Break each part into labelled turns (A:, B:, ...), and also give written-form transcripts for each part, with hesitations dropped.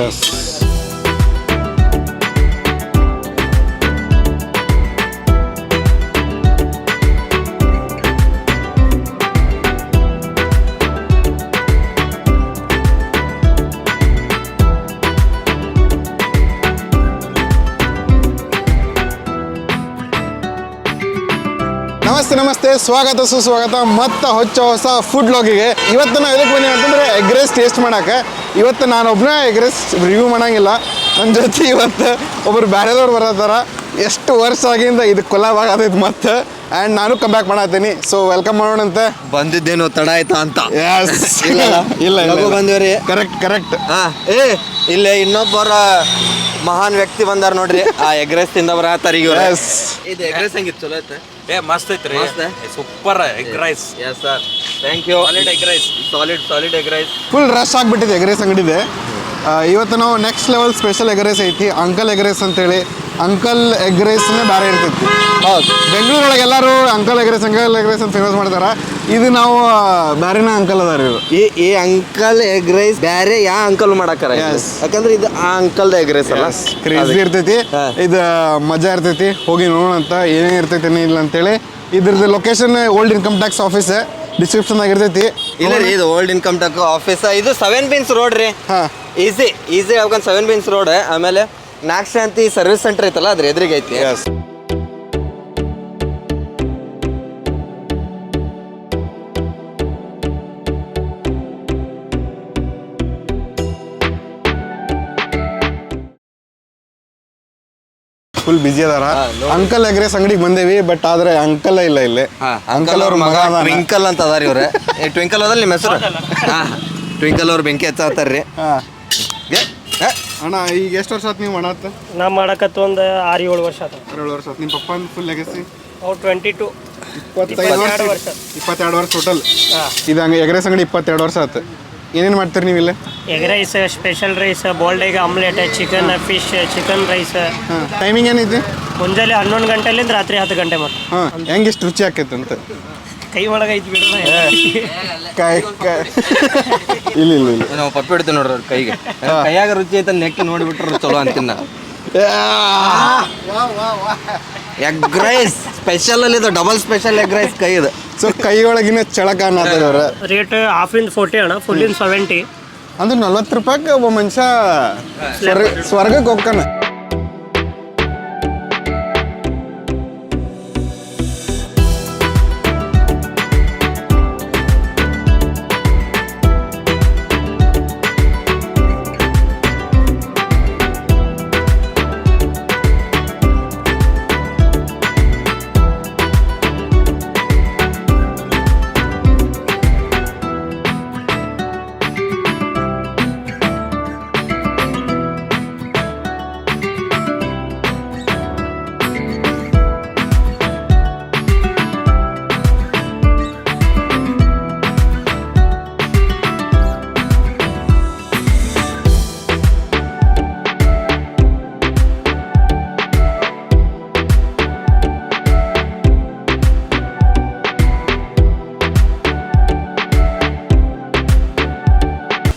A: S. ನಮಸ್ತೆ, ಸ್ವಾಗತ ಸುಸ್ವಾಗತ ಮತ್ತು ಹೊಸ ಫುಡ್ ಲಾಗಿಗೆ. ಇವತ್ತು ನಾವು ಎದಕ್ಕೆ ಬಂದೀವಿ ಅಂತಂದರೆ ಎಗ್ ರೈಸ್ ಟೇಸ್ಟ್ ಮಾಡೋಕೆ. ಇವತ್ತು ನಾನು ಒಬ್ಬನೇ ಎಗ್ ರೈಸ್ ರಿವ್ಯೂ ಮಾಡೋಂಗಿಲ್ಲ, ನನ್ನ ಜೊತೆ ಇವತ್ತು ಒಬ್ಬರು ಬೇರೆದವ್ರು ಬರತ್ತಾರ. ಎಷ್ಟು ವರ್ಷ ಆಗಿಂದ ಇದು ಕೊಲಾಬ್ ಆಗತೈತೆ ಮತ್ತು ಆ್ಯಂಡ್ ನಾನು ಕಮ್ ಬ್ಯಾಕ್ ಮಾಡತ್ತೀನಿ. ಸೊ ವೆಲ್ಕಮ್ ಮಾಡೋಣಂತೆ.
B: ಬಂದಿದ್ದೇನು ತಡ ಆಯ್ತಾ ಅಂತ?
A: ಇಲ್ಲ
B: ಬಂದಿವ್ರಿ.
A: ಕರೆಕ್ಟ್.
B: ಇಲ್ಲೇ ಇನ್ನೊಬ್ಬರ ಮಹಾನ್ ವ್ಯಕ್ತಿ ಬಂದಾರ ನೋಡ್ರಿ. ಆ ಎಗ್ ರೈಸ್ ತಿಂದ ಬರತ್ತಾರ ಈಗ. ಇದು ಎಗ್ ರೈಸ್ ಹೆಂಗಿತ್ತು? ಚಲೋ ಐತೆ?
C: ಮಸ್ತ್ ಐತ್ರಿ, super egg rice.
B: Yes sir, thank you.
C: Solid egg rice, solid egg rice.
A: Full rush ಆಗಿಬಿಟ್ಟಿದೆ ಎಗ್ ರೈಸ್ ಅಂಗಡಿದೆ. ಇವತ್ತು ನಾವು next level special egg rice ಐತಿ, ಅಂಕಲ್ ಎಗ್ ರೈಸ್ ಅಂತೇಳಿ. ಅಂಕಲ್ ಎಗ್ ರೈಸ್ನೇ ಬೇರೆ ಇರ್ತೈತಿ. ಹೌದು, ಬೆಂಗಳೂರೊಳಗೆ ಎಲ್ಲರೂ ಅಂಕಲ್ ಎಗ್ ರೈಸ್ ಅಂತ ಫೇಮಸ್ ಮಾಡ್ತಾರೆ. ಇದು ನಾವು ಬೇರೆನ ಅಂಕಲ್ ಅದಾರ ಇವರು.
B: ಈ ಅಂಕಲ್ ಎಗ್ ರೈಸ್ ಬೇರೆ ಯಾ ಅಂಕಲ್ ಮಾಡಾಕಾರ, ಯಾಕಂದ್ರೆ ಇದು ಆ ಅಂಕಲ್ ಎಗ್ ರೈಸ್ ಅಲ್ಲ.
A: ಕ್ರೇಜಿ ಇರ್ತೈತಿ, ಇದು ಮಜಾ ಇರ್ತೈತಿ. ಹೋಗಿ ನೋಡೋಣ ಅಂತ ಏನೇನು ಇರ್ತೈತಿ ಇಲ್ಲ ಅಂತೇಳಿ. ಇದ್ರದ್ದು location old income tax office description ಆಗಿರ್ತೈತಿ.
B: ಇಲ್ಲ ರೀ, ಇದು ಓಲ್ಡ್ ಇನ್ಕಮ್ ಟ್ಯಾಕ್ಸ್ ಆಫೀಸ್. ಇದು 7 Pins ರೋಡ್ ರೀ. ಈಸಿ ಹೋಗ್ಕೊಂಡು 7 Pins ರೋಡ್. ಆಮೇಲೆ ನಾಗಶಾಂತಿ ಸರ್ವಿಸ್ ಸೆಂಟರ್ ಐತಲ್ಲ, ಅದ್ರ ಎದುರಿಗೆ ಐತಿ.
A: ಫುಲ್ ಬಿಜಿ ಅದಾರ. ಅಂಕಲ್ ಎಗ್ ರೈಸ್ ಅಂಗಡಿಗೆ ಬಂದೇವಿ, ಬಟ್ ಆದ್ರೆ ಅಂಕಲ್ ಇಲ್ಲ ಇಲ್ಲಿ.
B: ಅಂಕಲ್ ಅವ್ರ ಮಗ ಟ್ವಿಂಕಲ್ ಅಂತ ಅದಾರ ಇವ್ರೆ. ಟ್ವಿಂಕಲ್ ಅದಲ್ಲ ನಿಮ್ಮ ಹೆಸರು? ಟ್ವಿಂಕಲ್ ಅವ್ರು ಬೆಂಕಿ ಹಚ್ಚಾತಾರ್ರಿ.
A: ಅಣ್ಣ ಈಗ ಎಷ್ಟು ವರ್ಷ ಆಯ್ತು ನೀವು ಮಾಡತ್ತ?
D: ನಾ ಮಾಡಕತ್ತ ಒಂದು 6-7 ವರ್ಷ ಆತ.
A: 7 ವರ್ಷ ಆಯ್ತು. ನಿಮ್ಮ ಪಪ್ಪನ ಫುಲ್ ಲೆಗಸಿ?
D: ಅವ್ರು 22
A: 22 ವರ್ಷ. 22 ವರ್ಷ ಟೋಟಲ್. ಇದು ಹಂಗೆ ಎಗ್ ರೈಸ್ ಅಂಗಡಿ 22 ವರ್ಷ ಆಯ್ತು. ಏನೇನು ಮಾಡ್ತೀರಿ ನೀವು ಇಲ್ಲಿ?
D: Egg rice, special rice, boiled egg omelette, chicken fish, chicken rice.
A: Timing ಏನೈತಿ?
D: ಮುಂಜಾನೆ 11 ಗಂಟೆಲಿಂದ ರಾತ್ರಿ 10 ಗಂಟೆ ಮತ್ತೆ.
A: ಹೆಂಗೆ ಇಷ್ಟು ರುಚಿ ಆಕೈತೆ ಅಂತ?
D: ಕೈ ಒಳಗೆ ಐತಿ ಬಿಡೋಣ.
A: ಇಲ್ಲ
B: ನಾವು ಪಪ್ಪಿ ಹಿಡಿತೀವಿ ನೋಡ್ರಿ ಅವ್ರ ಕೈಗೆ. ಕೈಯಾಗ ರುಚಿ ಐತೆ, ನೆಕ್ಕಿ ನೋಡಿಬಿಟ್ರೆ ಚಲೋ ಅಂತೀನಿ ನಾನು. ಎಗ್ ರೈಸ್ ಸ್ಪೆಷಲ್ ಅಲ್ಲಿ ಇದು, ಡಬಲ್ ಸ್ಪೆಷಲ್ ಎಗ್ ರೈಸ್ ಕೈ ಇದು.
A: ಸೊ ಕೈ ಒಳಗಿನ ಚಳಕ ಅನ್ನೋದವ್ರ
D: ರೇಟ್ ಹಾಫಿಂದ 40 ಅಣ್ಣ, ಫುಲ್ಲಿಂದ 70.
A: ಅಂದ್ರೆ 40 ರೂಪಾಯಿಗೆ ಒಬ್ಬ ಮನುಷ್ಯ ಸ್ವರ್ಗಕ್ಕೆ ಹೋಗ್ತಾನ.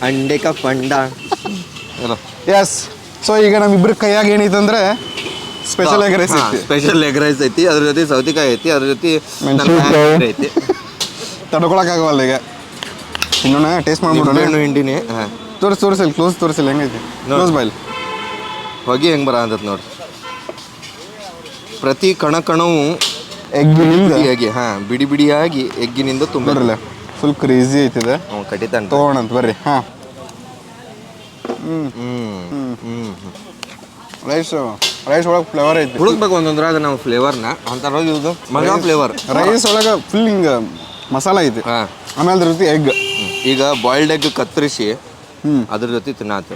B: ಅಂಡೆ ಕ ಪಂಡ.
A: ಎಸ್. ಸೊ ಈಗ ನಮ್ಮಿಬ್ರ ಕೈಯಾಗ ಏನೈತಂದ್ರೆ ಸ್ಪೆಷಲ್ ಎಗ್ ರೈಸ್ ಐತಿ.
B: ಸ್ಪೆಷಲ್ ಎಗ್ ರೈಸ್ ಐತಿ, ಅದ್ರ ಜೊತೆ ಸೌತೆಕಾಯಿ ಐತಿ, ಅದ್ರ ಜೊತೆ ಐತಿ.
A: ತಡ್ಕೊಳಕ್ಕಾಗವಲ್ಲ ಈಗ. ಇನ್ನೊಂದು ಟೇಸ್ಟ್ ಮಾಡ್ಬಿಡೋಣ.
B: ಹಿಂಡಿನೇ
A: ತೋರಿಸಿಲ್ಲ, ಕ್ಲೋಸ್ ತೋರಿಸಿಲ್ಲ. ಹೆಂಗೈತಿ ಕ್ಲೋಸ್ ಬಾಯ್ಲ್
B: ಹೊಗೆ ಹೆಂಗೆ ಬರ ಅಂತತ್ ನೋಡ್ರಿ. ಪ್ರತಿ ಕಣವು
A: ಎಗ್ಗಿನಿಂದ
B: ಬಿಡಿ ಬಿಡಿಯಾಗಿ ಎಗ್ಗಿನಿಂದ ತುಂಬಿರಲ್ಲ.
A: Full crazy ಐತಿದೆ.
B: ಕಡಿತಾನೆ
A: ತೊಗೊಳಂತ ಬರ್ರಿ. ರೈಸ್ ಒಳಗೆ ಫ್ಲೇವರ್ ಐತಿ.
B: ಹುಡುಕ್ಬೇಕು ಒಂದೊಂದ್ರಾಗ ನಾವು ಫ್ಲೇವರ್ನ ಅಂತಾರ. ಇದು ಮಗ ಫ್ಲೇವರ್.
A: ರೈಸ್ ಒಳಗೆ ಫುಲ್ ಹಿಂಗೆ ಮಸಾಲ ಐತಿ. ಆಮೇಲೆ ಅದ್ರ ಜೊತೆ ಎಗ್.
B: ಈಗ ಬಾಯ್ಲ್ಡ್ ಎಗ್ ಕತ್ತರಿಸಿ ಅದ್ರ ಜೊತೆ ತಿನ್ನಾತ.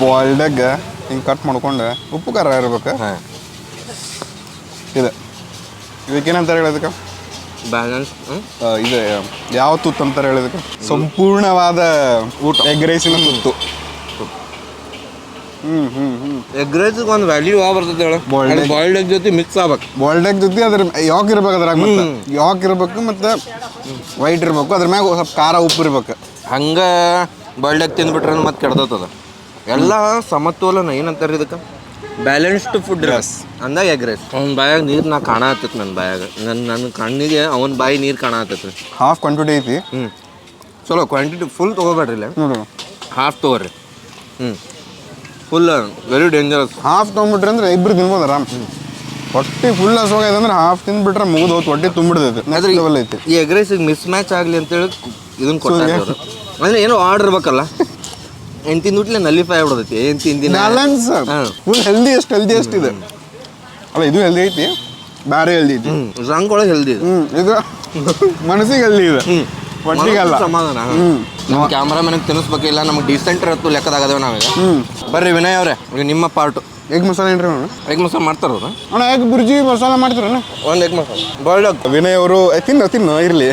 A: ಬಾಯ್ಲ್ಡ್ ಎಗ್ ಹಿಂಗೆ ಕಟ್ ಮಾಡ್ಕೊಂಡು ಉಪ್ಪು ಖಾರ ಇರ್ಬೇಕು. ಇದು ಇದಕ್ಕೇನಂತಾರೆ ಹೇಳೋದಕ್ಕೆ?
B: ಬ್ಯಾಲೆನ್ಸ್.
A: ಇದು ಯಾವ ತುತ್ತು ಅಂತಾರೆ ಹೇಳೋದಕ್ಕೆ? ಸಂಪೂರ್ಣವಾದ ಊಟ, ಎಗ್ ರೈಸಿನ ತುತ್ತು.
B: ಎಗ್ ರೈಸ್ ಒಂದು ವ್ಯಾಲ್ಯೂ ಯಾವ ಬರ್ತದೆ ಹೇಳು ಬಾಯ್ಲ್ಡ್ ಎಗ್ ಜೊತೆ ಮಿಕ್ಸ್ ಆಗ್ಬೇಕು
A: ಬಾಯ್ಲ್ಡ್ ಎಗ್ ಜೊತೆ ಅದ್ರ ಯಾಕ್ ಇರ್ಬೇಕು ಅದ್ರಾಗ ಮತ್ತೆ ಯಾಕ್ ಇರ್ಬೇಕು ಮತ್ತು ವೈಟ್ ಇರ್ಬೇಕು ಅದ್ರ ಮ್ಯಾಗ ಸ್ವಲ್ಪ ಖಾರ ಉಪ್ಪು ಇರ್ಬೇಕು.
B: ಹಂಗೆ ಬಾಯ್ಲ್ಡ್ ಎಗ್ ತಿಂದ್ಬಿಟ್ರೆ ಮತ್ತೆ ಕೆಡ್ದೋತದ. ಎಲ್ಲ ಸಮತೋಲನ ಏನಂತಾರೆ ಇದಕ್ಕೆ ಬ್ಯಾಲೆನ್ಸ್ಡ್ ಫುಡ್ ಅಂದಾಗ ಎಗ್ ರೈಸ್. ಅವ್ನ ಬಾಯಾಗ ನೀರು ನಾ ಕಾಣತ್ತೈತಿ ನನ್ನ ಬಾಯಾಗ ನನ್ನ ಕಣ್ಣಿಗೆ ಅವನ ಬಾಯಿ ನೀರು ಕಾಣತ್ತೈತಿ.
A: ಹಾಫ್ ಕ್ವಾಂಟಿಟಿ ಐತಿ.
B: ಚಲೋ ಕ್ವಾಂಟಿಟಿ ಫುಲ್ ತೊಗೋಬೇಡ್ರಿ ಇಲ್ಲ
A: ನೋಡು
B: ಹಾಫ್ ತೊಗೊಳ್ರಿ. Full very dangerous.
A: ಹಾಫ್ ತೊಗೊಂಬಿಟ್ರಿ ಅಂದ್ರೆ ಇಬ್ರು ತಿನ್ಬೋದು ಆರಾಮ್. ಹೊಟ್ಟೆ ಫುಲ್ ಹಸುವಾಗೈತೆ ಅಂದ್ರೆ ಹಾಫ್ ತಿಂದ್ಬಿಟ್ರೆ ಮುಗಿದು ಹೋಯ್ತು, ಹೊಟ್ಟೆ ತುಂಬಿಡ್ತೈತೆ.
B: ಅದ್ರ
A: ಲೆವೆಲ್ ಐತಿ.
B: ಈ ಎಗ್ ರೈಸಿಗೆ ಮಿಸ್ ಮ್ಯಾಚ್ ಆಗಲಿ ಅಂತೇಳಿ ಇದನ್ನ ಕೊಡ್ತಾರೆ. ಅಂದರೆ ಏನೋ ಆರ್ಡರ್ ಇರ್ಬೇಕಲ್ಲ, ಏನು ತಿಂದ್ಬಿಟ್ಲೆ ನಲ್ಲಿಫೈ ಆಗ್ಬಿಡ್ತೈತಿ. ಏನು ತಿಂದಿನ
A: ಬ್ಯಾಲೆನ್ಸ್ ಫುಲ್ ಹೆಲ್ದಿ ಎಷ್ಟು ಇದೆ ಅಲ್ಲ. ಇದು ಹೆಲ್ದಿ ಐತಿ, ಬೇರೆ ಹೆಲ್ದಿ ಐತಿ.
B: ರಂಗ್ ಒಳಗೆ ಹೆಲ್ದಿ ಇದೆ.
A: ಇದು ಮನಸ್ಸಿಗೆ ಹೆಲ್ದಿ ಇದೆ, ಹೊಟ್ಟಿಗೆಲ್ಲ
B: ಸಮಾಧಾನ. ನಮ್ಮ ಕ್ಯಾಮ್ರಾ ಮನೆಗೆ ತಿನ್ನಿಸ್ಬೇಕಿಲ್ಲ, ನಮ್ಗೆ ಡೀಸೆಂಟ್ ಇರತ್ತು ಲೆಕ್ಕದಾಗದೇವೆ ನಾವೀಗ. ಬರ್ರಿ ವಿನಯ್ ಅವರೇ, ಈಗ ನಿಮ್ಮ ಪಾರ್ಟು
A: ಎಗ್ ಮಸಾಲ ಏನ್ರಿ ಅಣ್ಣ?
B: ಎಗ್ ಮಸಾಲ ಮಾಡ್ತಾರ ಅವ್ರು?
A: ಅಣ್ಣ ಎಗ್ ಬುರ್ಜಿ ಮಸಾಲ ಮಾಡ್ತೀರಣ್ಣ?
B: ಒಂದು egg masala boiled egg.
A: Vinay ಅವರು ತಿನ್ನು ಇರಲಿ.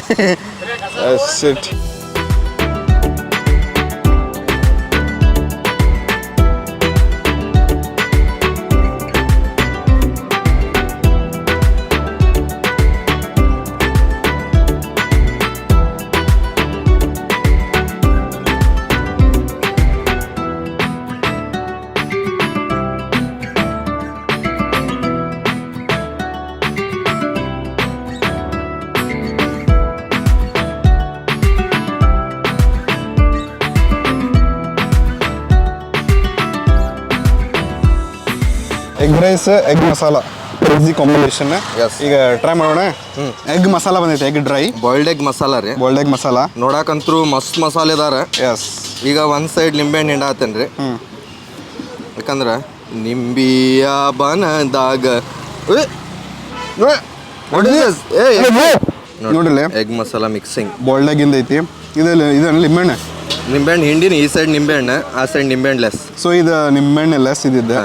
A: Egg rice egg masala easy combination. ಈಗ ಟ್ರೈ ಮಾಡೋಣ. ಎಗ್ ಮಸಾಲ ಬಂದೈತೆ, egg dry
B: boiled egg masala ರೀ.
A: ಬಾಯ್ಲ್ಡ್ ಎಗ್ ಮಸಾಲ
B: ನೋಡಾಕಂತೂ ಮಸ್ತ್ ಮಸಾಲೆ ಇದಾರೆ.
A: ಎಸ್.
B: ಈಗ ಒಂದು ಸೈಡ್ ನಿಂಬೆಹಣ್ಣು ಹಿಂಡಾತೇನೆ ರೀ, ಯಾಕಂದ್ರೆ ನಿಂಬಿಯ ಬನದಾಗ
A: ನೋಡ್ರಿ
B: egg masala mixing
A: boiled egg ಇಂದ ಐತಿ. ಇದು ಲಿಂಬೆಹಣ್ಣೆ,
B: ನಿಂಬೆಹಣ್ಣು ಹಿಂಡಿನ ಈ ಸೈಡ್ ನಿಂಬೆಹಣ್ಣು, ಆ ಸೈಡ್ ನಿಂಬೆಹಣ್ಣು ಲೆಸ್.
A: ಸೊ ಇದು ನಿಂಬೆಹಣ್ಣೆ ಲೆಸ್ ಇದ್ದಿದ್ದೆ.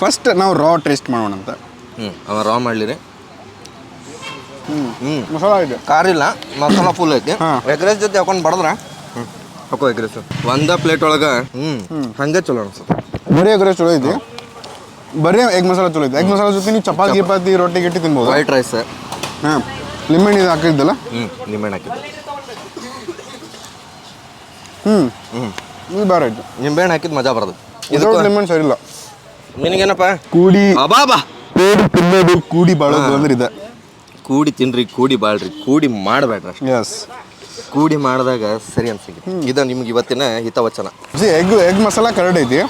A: ಫಸ್ಟ್ ನಾವು ರಾ ಟೇಸ್ಟ್ ಮಾಡೋಣ ಅಂತ.
B: ಅವ ರಾ ಮಾಡಲಿರಿ.
A: ಮಸಾಲ ಇದೆ,
B: ಖಾರ ಇಲ್ಲ, ಮಸಾಲ ಫುಲ್ ಐತಿ. ಎಗ್ ರೈಸ್ ಜೊತೆ ಹಾಕೊಂಡು ಬಡದ್ರ ಹಾಕೋ ಎಗ್ ರೈಸ್ ಒಂದ ಪ್ಲೇಟ್ ಒಳಗೆ ಹಂಗೆ ಚಲೋ ಅನ್ಸುತ್ತೆ.
A: ಬರೀ ಎಗ್ ರೈಸ್ ಚಲೋ ಐತಿ, ಬರೀ ಎಗ್ ಮಸಾಲ ಚಲೋ ಐತಿ. ಎಗ್ ಮಸಾಲ ಜೊತೆ ನೀವು ಚಪಾತಿ ಗಿಪಾತಿ ರೊಟ್ಟಿ ಗಿಟ್ಟಿ ತಿನ್ಬೋದು.
B: White rice.
A: ಹಾಂ, ನಿಂಬೆಹಣ್ಣು ಇದು ಹಾಕಿದ್ದಲ್ಲ.
B: ನಿಂಬೆಹಣ್ಣು ಹಾಕಿದ್ದು.
A: ಇದು ಬೇರೆ ಆಯ್ತು.
B: ನಿಂಬೆಹಣ್ಣು ಹಾಕಿದ್ದು ಮಜಾ ಬರೋದು.
A: ಇದು ನಿಂಬೆಹಣ್ಣು ಸರಿ ಇಲ್ಲ.
B: ನಿನಗೇನಪ್ಪ
A: ಕೂಡಿ
B: ಅಬಾಬಾ
A: ತಿನ್ನೋದು, ಕೂಡಿ ಬಾಳೋದು ಅಂದ್ರೆ ಇದೆ.
B: ಕೂಡಿ ತಿನ್ರಿ, ಕೂಡಿ ಬಾಳ್ರಿ, ಕೂಡಿ ಮಾಡಬೇಡ್ರಿ ಅಷ್ಟೇ.
A: ಎಸ್,
B: ಕೂಡಿ ಮಾಡಿದಾಗ ಸರಿ ಅನ್ಸಿಗೆ. ಇದು ನಿಮ್ಗೆ ಇವತ್ತಿನ ಹಿತವಚನ.
A: ಎಗ್ ಮಸಾಲ ಕರೆಕ್ಟ್ ಐತಿ.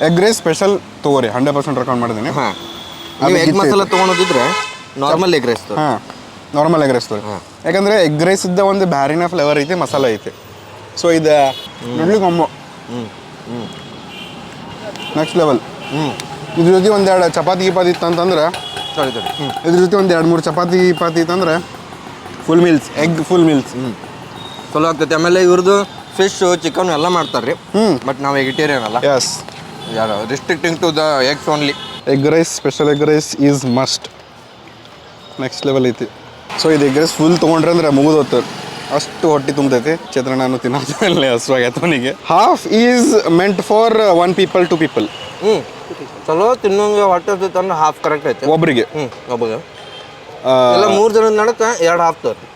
A: ಎಗ್ ರೈಸ್ ಸ್ಪೆಷಲ್ ತಗೋರಿ, 100% ರೆಕಮೆಂಡ್ ಮಾಡಿದ್ದೀನಿ.
B: ನೀವು ಎಗ್ ಮಸಾಲ ತೊಗೊಳೋದಿದ್ರೆ ನಾರ್ಮಲ್ ಎಗ್ ರೈಸ್.
A: ಹಾಂ, ನಾರ್ಮಲ್ ಎಗ್ ರೈಸ್ ತಗೋರಿ. ಯಾಕಂದ್ರೆ ಎಗ್ ರೈಸ್ ಇದ್ದ ಒಂದು ಬ್ಯಾರಿನ ಫ್ಲೇವರ್ ಐತಿ, ಮಸಾಲ ಐತಿ. ಸೊ ಇದು ಇಡ್ಲಿ ಕಾಂಬೋ ನೆಕ್ಸ್ಟ್ ಲೆವೆಲ್. ಇದ್ರ ಜೊತೆ ಒಂದೆರಡು ಚಪಾತಿ ಗಿಪಾತಿ ಇತ್ತು ಅಂತಂದ್ರೆ, ಇದ್ರ ಜೊತೆ ಒಂದು 2-3 ಚಪಾತಿ ಗಿಪಾತಿ ಇತ್ತಂದ್ರೆ full meals, egg full meals
B: ಚಲೋ ಆಗ್ತೈತಿ. ಆಮೇಲೆ ಇವ್ರದ್ದು ಫಿಶ್ ಚಿಕನ್ ಎಲ್ಲ ಮಾಡ್ತಾರೆ ರೀ. ಬಟ್ ನಾವು ವೆಜಿಟೇರಿಯನ್ ಅಲ್ಲ.
A: ಎಸ್,
B: ಯಾರು restricting to the eggs only.
A: Egg rice, special egg rice is must. Next level ಐತಿ. ಸೊ ಇದು ಎಗ್ ರೈಸ್ ಫುಲ್ ತೊಗೊಂಡ್ರೆ ಅಂದ್ರೆ ಮುಗಿದೋತು, ಅಷ್ಟು ಹೊಟ್ಟೆ ತುಂಬತೈತಿ. ಚಿತ್ರಾನ್ನ ನಾನು ತಿನ್ನೋದ್ಮೇಲೆ ಹಸುವಾಗೈತೆ ಅವನಿಗೆ. Half is meant for 1 people 2 people.
B: ಚಲೋ ತಿನ್ನೋಂಗೆ ಹೊಟ್ಟೆ ಹತ್ತೈತೆ ಅಂದ್ರೆ ಹಾಫ್ ಕರೆಕ್ಟ್ ಐತೆ
A: ಒಬ್ರಿಗೆ.
B: ಒಬ್ಬಗೆ ಎಲ್ಲ 3 ಜನದ ನಡಕ್ಕೆ 2 ಹಾಫ್ ತೋರಿ.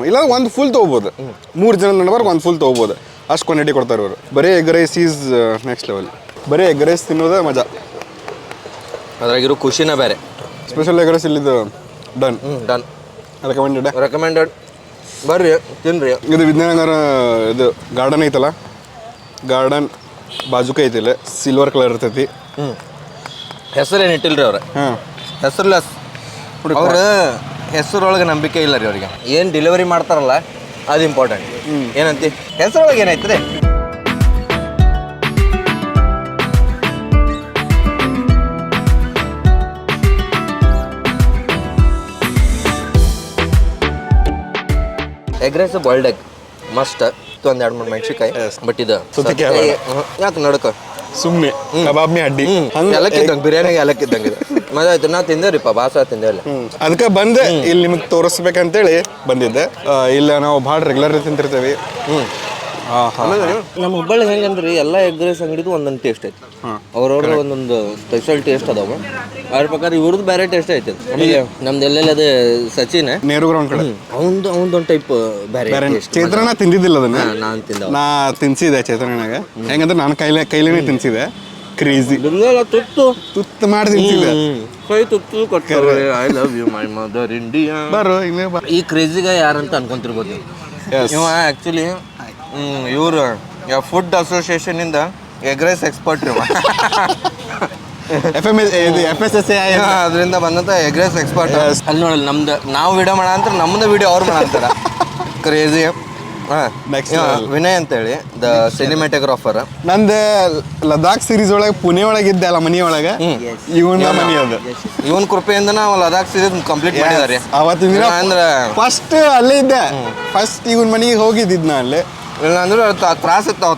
A: ಇಲ್ಲ ಒಂದು ಫುಲ್ ತೊಗೋಬೋದು. 3 ಜನ ನಡುವರ್ಗೆ ಒಂದು ಫುಲ್ ತೊಗೋಬೋದು, ಅಷ್ಟು ಕ್ವಾಂಟಿಟಿ ಕೊಡ್ತಾರೆ ಅವರು. ಬರೀ egg rice is next level. ಬರೀ ಎಗ್ ರೈಸ್ ತಿನ್ನೋದೇ ಮಜಾ.
B: ಅದ್ರಾಗಿರೋ ಖುಷಿನ ಬೇರೆ.
A: ಸ್ಪೆಷಲ್ ಎಗ್ ರೈಸ್ ಇಲ್ಲಿದ್ದು ಡನ್.
B: Done,
A: recommended.
B: ಬರ್ರಿ ತಿನ್ರಿ.
A: ಇದು ವಿದ್ಯಾನಗರ ಇದು ಗಾರ್ಡನ್ ಐತಲ್ಲ, ಗಾರ್ಡನ್ ಬಾಜುಕ ಐತಿಲ್ಲ, ಸಿಲ್ವರ್ ಕಲರ್ ಇರ್ತೈತಿ.
B: ಹೆಸರೇನು ಇಟ್ಟಿಲ್ರಿ ಅವ್ರ, ಹೆಸರ್ಲೆಸ್. ಅವ್ರ ಹೆಸರೊಳಗೆ ನಂಬಿಕೆ ಇಲ್ಲ ರೀ ಅವ್ರಿಗೆ. ಏನು ಡೆಲಿವರಿ ಮಾಡ್ತಾರಲ್ಲ ಅದು ಇಂಪಾರ್ಟೆಂಟ್. ಏನಂತಿ ಹೆಸರೊಳಗೆ ಏನಾಯ್ತದೆ? Egg rice boiled egg must. ಒಂದು 2-3 ಮೆಣಸಿನ್ಕಾಯಿ. ಬಟ್ ಇದು ಯಾಕೆ ನಡ್ಕ
A: ಸುಮ್ಮನೆ ಕಬಾಬ್ನಿ ಅಡ್ಡಿ
B: ಎಲ್ಲಕ್ಕಿದ್ದಂಗೆ, ಬಿರಿಯಾನಿಗೆ ಎಲ್ಲಕ್ಕಿದ್ದಂಗೆ ಇದೆ. ಮಜಾ ಆಯ್ತು. ನಾ ತಿಂದೇವ್ರಿಪ್ಪ, ಭಾಳ ತಿಂದೇವಿಲ್ಲ.
A: ಅದಕ್ಕೆ ಬಂದೆ ಇಲ್ಲಿ ನಿಮಗೆ ತೋರಿಸ್ಬೇಕಂತೇಳಿ ಬಂದಿದ್ದೆ. ಇಲ್ಲ ನಾವು ಭಾಳ ರೆಗ್ಯುಲರ್ ತಿಂತಿರ್ತೇವೆ.
B: ಆಮೇಲೆ ನಮ್ಮ ಹುಬ್ಬಳ್ಳಿ ಹೆಂಗಂದ್ರಿ ಎಲ್ಲ ಎಗ್ ರೈಸ್ ಅಂಗಡಿದು ಒಂದೊಂದು ಟೇಸ್ಟ್ ಐತಿ ಅವ್ರವ್ರ ಒಂದೊಂದು ಸ್ಪೆಷಲ್ ಟೇಸ್ಟ್ ಅದಾವ ಅದ್ರ ಪ್ರಕಾರ ಇವ್ರದ್ದು ಬೇರೆ ಟೇಸ್ಟ್ ಐತಿ ಆಮೇಲೆ ನಮ್ದು ಎಲ್ಲೆಲ್ಲ ಅದೇ ಸಚಿನ್
A: ನೇರು ಗ್ರೌಂಡ್ ಕಡೆ
B: ಅವನದೊಂದು ಟೈಪ್ ಬೇರೆ
A: ಚೈತ್ರಣ್ಣ ತಿಂದಿದ್ದಿಲ್ಲ ಅದನ್ನ
B: ನಾನು ತಿಂದ
A: ನಾ ತಿನ್ಸಿದೆ ಚೈತ್ರಣ್ಣನಾಗ ಹೆಂಗಂದ್ರೆ ನಾನು ಕೈಲೇನೆ ತಿನ್ಸಿದೆ ಕ್ರೇಜಿ ತುತ್ತು ಮಾಡಿ ತಿನ್ಸಿದೆ
B: ಕೈ ತುತ್ತು ಕೊಡ್ತಾರೆ I love you my mother India
A: ಬರೋ ಇಲ್ಲೇ
B: ಈ ಕ್ರೇಜಿಗ ಯಾರಂತ ಅನ್ಕೊಂತಿರ್ಬೋದು ನೀವು. ಇವ ಆ್ಯಕ್ಚುಲಿ ಇವರು ಫುಡ್ ಅಸೋಸಿಯೇಷನ್ ಇಂದ ಎಗ್ ರೈಸ್ ಎಕ್ಸ್ಪರ್ಟ್ ಇವ
A: FSSAI
B: ಅದರಿಂದ ಬಂದಂತ ಎಗ್ ರೈಸ್ ಎಕ್ಸ್ಪರ್ಟ್ ಅಲ್ಲಿ ನೋಡಲ್ಲ ನಮ್ದು ನಾವು ವಿಡಿಯೋ ಮಾಡ ಅಂತ ನಮ್ದು ವಿಡಿಯೋ ಅವ್ರು ಮಾಡಂತಾರ ಕ್ರೇಜಿ ವಿನಯ್ ಅಂತೇಳಿ ದ ಸಿನಿಮ್ಯಾಟೋಗ್ರಾಫರ್
A: ನಂದು ಲದಾಖ್ ಸೀರೀಸ್ ಒಳಗೆ ಪುಣೆ ಒಳಗೆ ಇದ್ದೆ ಅಲ್ಲ ಮನಿ ಒಳಗೆ ಇವನ ಮನಿ ಅದು
B: ಇವನ್ ಕೃಪೆಯಿಂದ ನಾವು ಲದಾಖ್ ಸೀರೀಸ್ ಕಂಪ್ಲೀಟ್ ಮಾಡಿದಾರೆ
A: ಅವತ್ತಿನ ದಿನ
B: ಅಂದ್ರೆ
A: ಫಸ್ಟ್ ಅಲ್ಲೇ ಇದ್ದೆ ಫಸ್ಟ್ ಇವನ್ ಮನೆಗೆ ಹೋಗಿದ್ದಿದ್ ನಾ ಅಲ್ಲಿ
B: ಇಲ್ಲಾಂದ್ರೆ ತ್ರಾಸ ಇರ್ತಾವ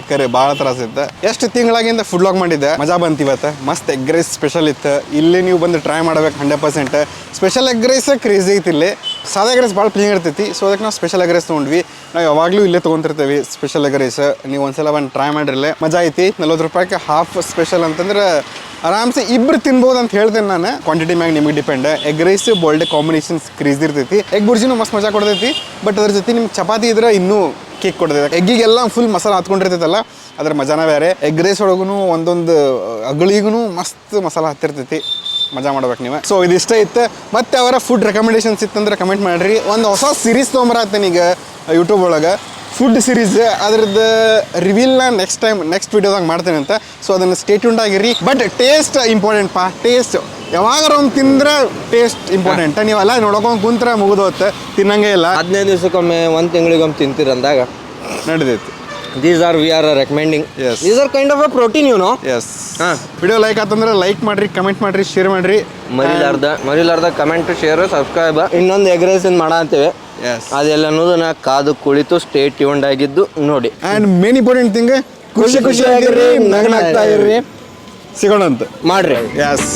A: ಕರೆ ಭಾಳ ತ್ರಾಸ ಇತ್ತು ಎಷ್ಟು ತಿಂಗಳಾಗಿಂದ ಫುಡ್ ಲಾಗ್ ಮಾಡಿದ್ದೆ ಮಜಾ ಬಂತು ಇವತ್ತು ಮಸ್ತ್ ಎಗ್ ರೈಸ್ ಸ್ಪೆಷಲ್ ಇತ್ತು ಇಲ್ಲಿ ನೀವು ಬಂದು ಟ್ರೈ ಮಾಡ್ಬೇಕು 100%. ಸ್ಪೆಷಲ್ ಎಗ್ ರೈಸ್ ಕ್ರೇಜಿ ಐತಿ ಇಲ್ಲಿ ಸಾದಾ ಎಗ್ ರೈಸ್ ಭಾಳ ಪ್ಲೇನ್ ಇರ್ತೈತಿ ಸೊ ಅದಕ್ಕೆ ನಾವು ಸ್ಪೆಷಲ್ ಎಗ್ ರೈಸ್ ತೊಗೊಂಡ್ವಿ ನಾವು ಯಾವಾಗಲೂ ಇಲ್ಲೇ ತೊಗೊಂತಿರ್ತೀವಿ ಸ್ಪೆಷಲ್ ಎಗ್ ರೈಸ್ ನೀವು ಒಂದ್ಸಲ ಬಂದು ಟ್ರೈ ಮಾಡಿರಲಿ ಮಜಾ ಐತಿ 40 ರೂಪಾಯಿಗೆ ಹಾಫ್ ಸ್ಪೆಷಲ್ ಅಂತಂದ್ರೆ ಆರಾಮ್ಸೆ ಇಬ್ರು ತಿನ್ಬೋದು ಅಂತ ಹೇಳ್ತೇನೆ ನಾನು ಕ್ವಾಂಟಿಟಿ ಮ್ಯಾಗ ನಿಮಗೆ depend egg rice bold combinations crazy ಇರ್ತೈತಿ ಎಗ್ ಬುರ್ಜಿನೂ ಮಸ್ತ್ ಮಜಾ ಕೊಡ್ತೈತಿ ಬಟ್ ಅದ್ರ ಜೊತೆ ನಿಮ್ಗೆ ಚಪಾತಿ ಇದ್ರೆ ಇನ್ನೂ ಕೇಕ್ ಕೊಡ್ತೈತೆ ಎಗ್ಗಿಗೆಲ್ಲ ಫುಲ್ ಮಸಾಲ ಹತ್ಕೊಂಡಿರ್ತೈತಲ್ಲ ಅದ್ರ ಮಜಾನ ಬೇರೆ ಎಗ್ ರೈಸ್ ಒಳಗೂ ಒಂದೊಂದು ಅಗಳಿಗೂ ಮಸ್ತ್ ಮಸಾಲ ಹತ್ತಿರ್ತೈತಿ ಮಜಾ ಮಾಡ್ಬೇಕು ನೀವು ಸೊ ಇದಿಷ್ಟ ಇತ್ತು ಮತ್ತೆ ಅವರ ಫುಡ್ ರೆಕಮೆಂಡೇಶನ್ಸ್ ಇತ್ತಂದ್ರೆ ಕಮೆಂಟ್ ಮಾಡಿರಿ ಒಂದು ಹೊಸ ಸೀರೀಸ್ ತೊಗೊಂಬರತ್ತೇನೆ ಈಗ ಯೂಟ್ಯೂಬ್ ಒಳಗೆ ಫುಡ್ ಸೀರೀಸ್ ಅದ್ರದ್ದು ರಿವೀಲ್ನ ನೆಕ್ಸ್ಟ್ ವಿಡಿಯೋದಾಗ ಮಾಡ್ತೇನೆ ಅಂತ ಸೊ ಅದನ್ನು ಸ್ಟೇಟ್ಯೂನ್ಡ್ ಆಗಿರಿ ಬಟ್ ಟೇಸ್ಟ್ ಇಂಪಾರ್ಟೆಂಟ್ ಟೇಸ್ಟ್ ಯಾವಾಗಾರ ಒಂದು ತಿಂದ್ರೆ ಟೇಸ್ಟ್ ಇಂಪಾರ್ಟೆಂಟ್ ನೀವೆಲ್ಲ ನೋಡ್ಕೊಂಡು ಕುಂತ್ರೆ ಮುಗಿದೋತ್ತೆ ತಿನ್ನಂಗೆ ಇಲ್ಲ
B: 15 ದಿವಸಕ್ಕೊಮ್ಮೆ 1 ತಿಂಗಳಿಗೊಮ್ಮೆ ತಿಂತೀರಂದಾಗ
A: ನಡೆದೈತಿ
B: these are we are recommending
A: Yes.
B: These are kind of a protein
A: ಎಸ್ ವಿಡಿಯೋ ಲೈಕ್ ಆತಂದ್ರೆ ಲೈಕ್ ಮಾಡಿರಿ ಕಮೆಂಟ್ ಮಾಡಿರಿ ಶೇರ್ ಮಾಡಿರಿ
B: ಮರಿಲಾರ್ದ ಕಮೆಂಟ್ ಶೇರ್ ಸಬ್ಸ್ಕ್ರೈಬ್ ಇನ್ನೊಂದು ಎಗ್ ರೈಸ್ ಮಾಡ ಅಂತೇವೆ ಅದೆಲ್ಲ ಅನ್ನೋದನ್ನ ಕಾದು ಕುಳಿತು ಸ್ಟೇ ಟ್ಯೂನ್ಡ್ ಆಗಿದ್ದು ನೋಡಿ
A: ಆ್ಯಂಡ್ ಮೇನ್ ಇಂಪಾರ್ಟೆಂಟ್ ಥಿಂಗ್ ಖುಷಿಯಾಗಿರ್ರಿ ನಗನಾಗ್ತಾ ಇರ್ರಿ ಸಿಗೋಣ ಅಂತ
B: ಮಾಡ್ರಿ
A: ಎಸ್